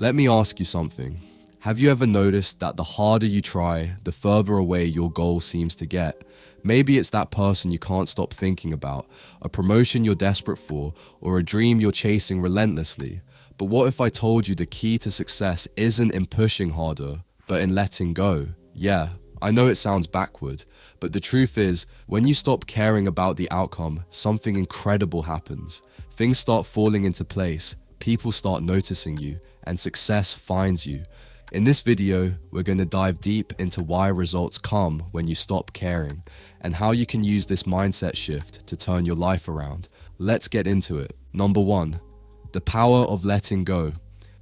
Let me ask you something. Have you ever noticed that the harder you try, the further away your goal seems to get? Maybe it's that person you can't stop thinking about, a promotion you're desperate for, or a dream you're chasing relentlessly. But what if I told you the key to success isn't in pushing harder, but in letting go? Yeah, I know it sounds backward, but the truth is, when you stop caring about the outcome, something incredible happens. Things start falling into place, people start noticing you, and success finds you. In this video, we're going to dive deep into why results come when you stop caring, and how you can use this mindset shift to turn your life around. Let's get into it. Number 1, the power of letting go.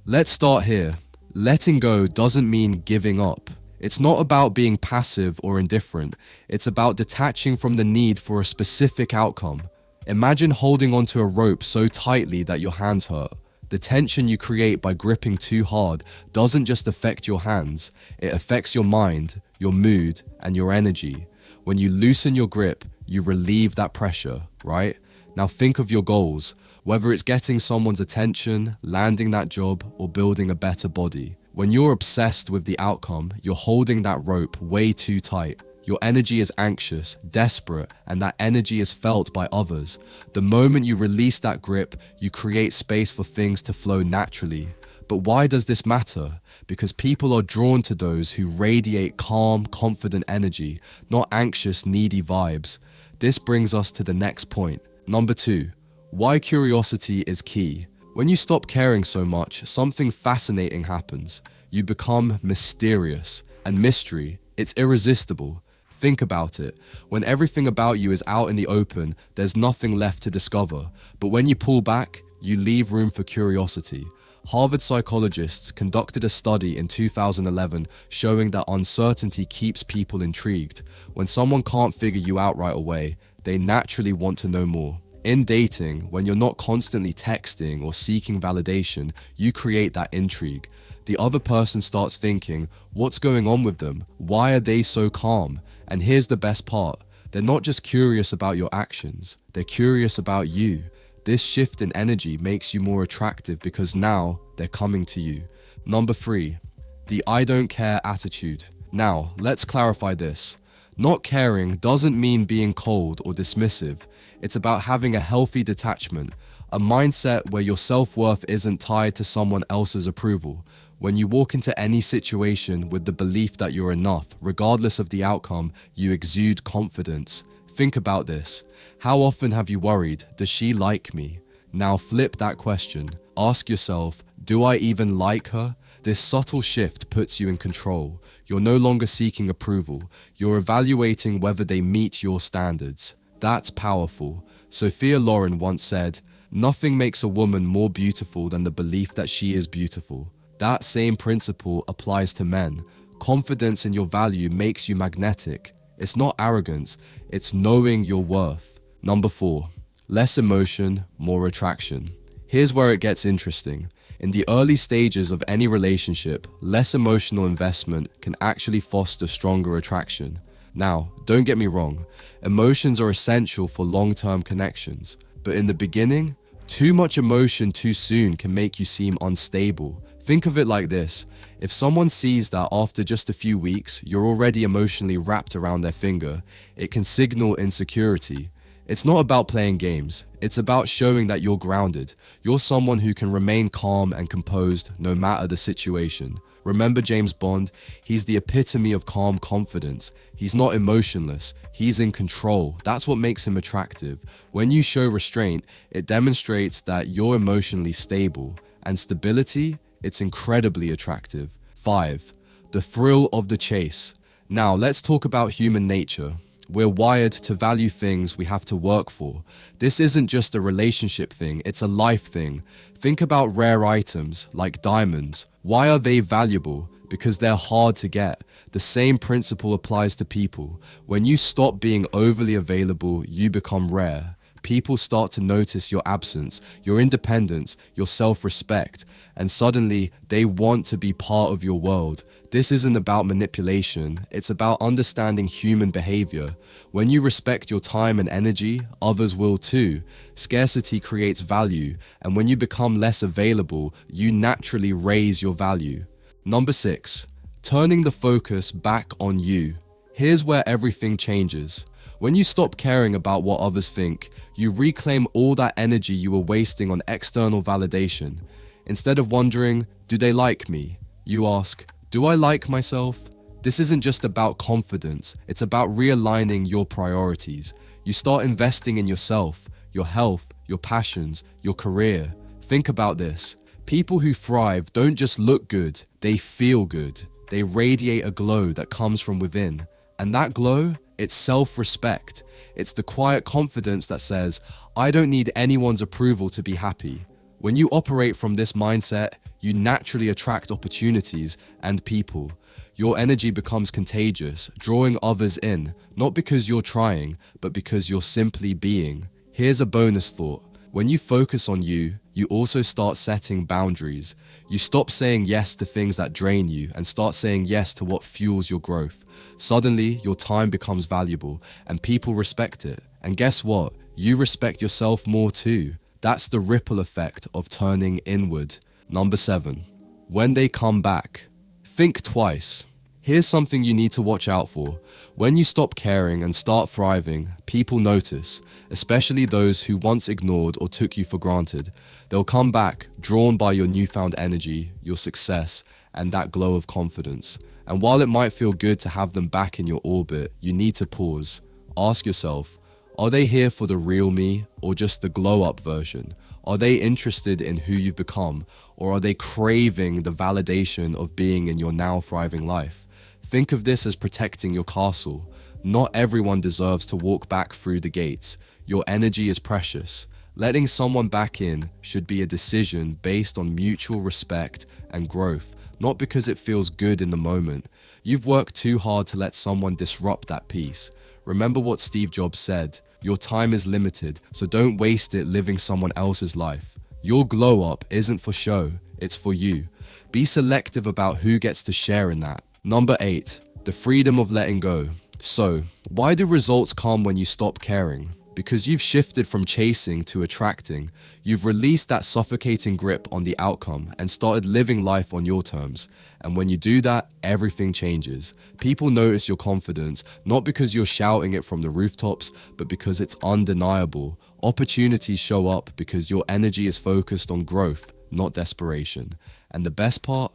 Let's start here. Letting go doesn't mean giving up. It's not about being passive or indifferent. It's about detaching from the need for a specific outcome. Imagine holding onto a rope so tightly that your hands hurt. The tension you create by gripping too hard doesn't just affect your hands, it affects your mind, your mood, and your energy. When you loosen your grip, you relieve that pressure, right? Now think of your goals, whether it's getting someone's attention, landing that job, or building a better body. When you're obsessed with the outcome, you're holding that rope way too tight. Your energy is anxious, desperate, and that energy is felt by others. The moment you release that grip, you create space for things to flow naturally. But why does this matter? Because people are drawn to those who radiate calm, confident energy, not anxious, needy vibes. This brings us to the next point. Number 2, why curiosity is key. When you stop caring so much, something fascinating happens. You become mysterious, and mystery, it's irresistible. Think about it. When everything about you is out in the open, there's nothing left to discover. But when you pull back, you leave room for curiosity. Harvard psychologists conducted a study in 2011 showing that uncertainty keeps people intrigued. When someone can't figure you out right away, they naturally want to know more. In dating, when you're not constantly texting or seeking validation, you create that intrigue. The other person starts thinking, what's going on with them? Why are they so calm? And here's the best part. They're not just curious about your actions, they're curious about you. This shift in energy makes you more attractive because now they're coming to you. Number 3, the I don't care attitude. Now, let's clarify this. Not caring doesn't mean being cold or dismissive. It's about having a healthy detachment, a mindset where your self-worth isn't tied to someone else's approval. When you walk into any situation with the belief that you're enough, regardless of the outcome, you exude confidence. Think about this. How often have you worried, does she like me? Now flip that question. Ask yourself, do I even like her? This subtle shift puts you in control. You're no longer seeking approval. You're evaluating whether they meet your standards. That's powerful. Sophia Loren once said, "Nothing makes a woman more beautiful than the belief that she is beautiful." That same principle applies to men. Confidence in your value makes you magnetic. It's not arrogance, it's knowing your worth. Number 4, less emotion, more attraction. Here's where it gets interesting. In the early stages of any relationship, less emotional investment can actually foster stronger attraction. Now, don't get me wrong, emotions are essential for long-term connections, but in the beginning, too much emotion too soon can make you seem unstable. Think of it like this. If someone sees that after just a few weeks, you're already emotionally wrapped around their finger, it can signal insecurity. It's not about playing games. It's about showing that you're grounded. You're someone who can remain calm and composed no matter the situation. Remember James Bond? He's the epitome of calm confidence. He's not emotionless. He's in control. That's what makes him attractive. When you show restraint, it demonstrates that you're emotionally stable. And stability? It's incredibly attractive. 5, the thrill of the chase. Now let's talk about human nature. We're wired to value things we have to work for. This isn't just a relationship thing, it's a life thing. Think about rare items like diamonds. Why are they valuable? Because they're hard to get. The same principle applies to people. When you stop being overly available, you become rare. people start to notice your absence, your independence, your self-respect, and suddenly they want to be part of your world. This isn't about manipulation, it's about understanding human behavior. When you respect your time and energy, others will too. Scarcity creates value, and when you become less available, you naturally raise your value. Number 6, turning the focus back on you. Here's where everything changes. When you stop caring about what others think, you reclaim all that energy you were wasting on external validation. Instead of wondering, do they like me? You ask, do I like myself? This isn't just about confidence, it's about realigning your priorities. You start investing in yourself, your health, your passions, your career. Think about this. People who thrive don't just look good, they feel good. They radiate a glow that comes from within. And that glow, it's self-respect. It's the quiet confidence that says, I don't need anyone's approval to be happy. When you operate from this mindset, you naturally attract opportunities and people. Your energy becomes contagious, drawing others in, not because you're trying, but because you're simply being. Here's a bonus thought. When you focus on you, you also start setting boundaries. You stop saying yes to things that drain you and start saying yes to what fuels your growth. Suddenly, your time becomes valuable and people respect it. And guess what? You respect yourself more too. That's the ripple effect of turning inward. Number 7, when they come back, think twice. Here's something you need to watch out for. When you stop caring and start thriving, people notice, especially those who once ignored or took you for granted. They'll come back, drawn by your newfound energy, your success, and that glow of confidence. And while it might feel good to have them back in your orbit, you need to pause. Ask yourself, are they here for the real me or just the glow-up version? Are they interested in who you've become, or are they craving the validation of being in your now thriving life? Think of this as protecting your castle. Not everyone deserves to walk back through the gates. Your energy is precious. Letting someone back in should be a decision based on mutual respect and growth, not because it feels good in the moment. You've worked too hard to let someone disrupt that peace. Remember what Steve Jobs said, your time is limited, so don't waste it living someone else's life. Your glow up isn't for show, it's for you. Be selective about who gets to share in that. Number 8, the freedom of letting go. So, why do results come when you stop caring? Because you've shifted from chasing to attracting. You've released that suffocating grip on the outcome and started living life on your terms. And when you do that, everything changes. People notice your confidence, not because you're shouting it from the rooftops, but because it's undeniable. Opportunities show up because your energy is focused on growth, not desperation. And the best part?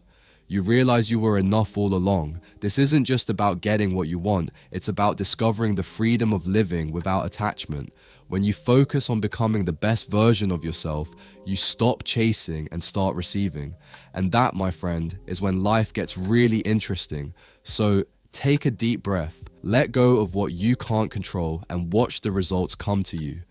You realize you were enough all along. This isn't just about getting what you want, it's about discovering the freedom of living without attachment. When you focus on becoming the best version of yourself, you stop chasing and start receiving. And that, my friend, is when life gets really interesting. So take a deep breath, let go of what you can't control, and watch the results come to you.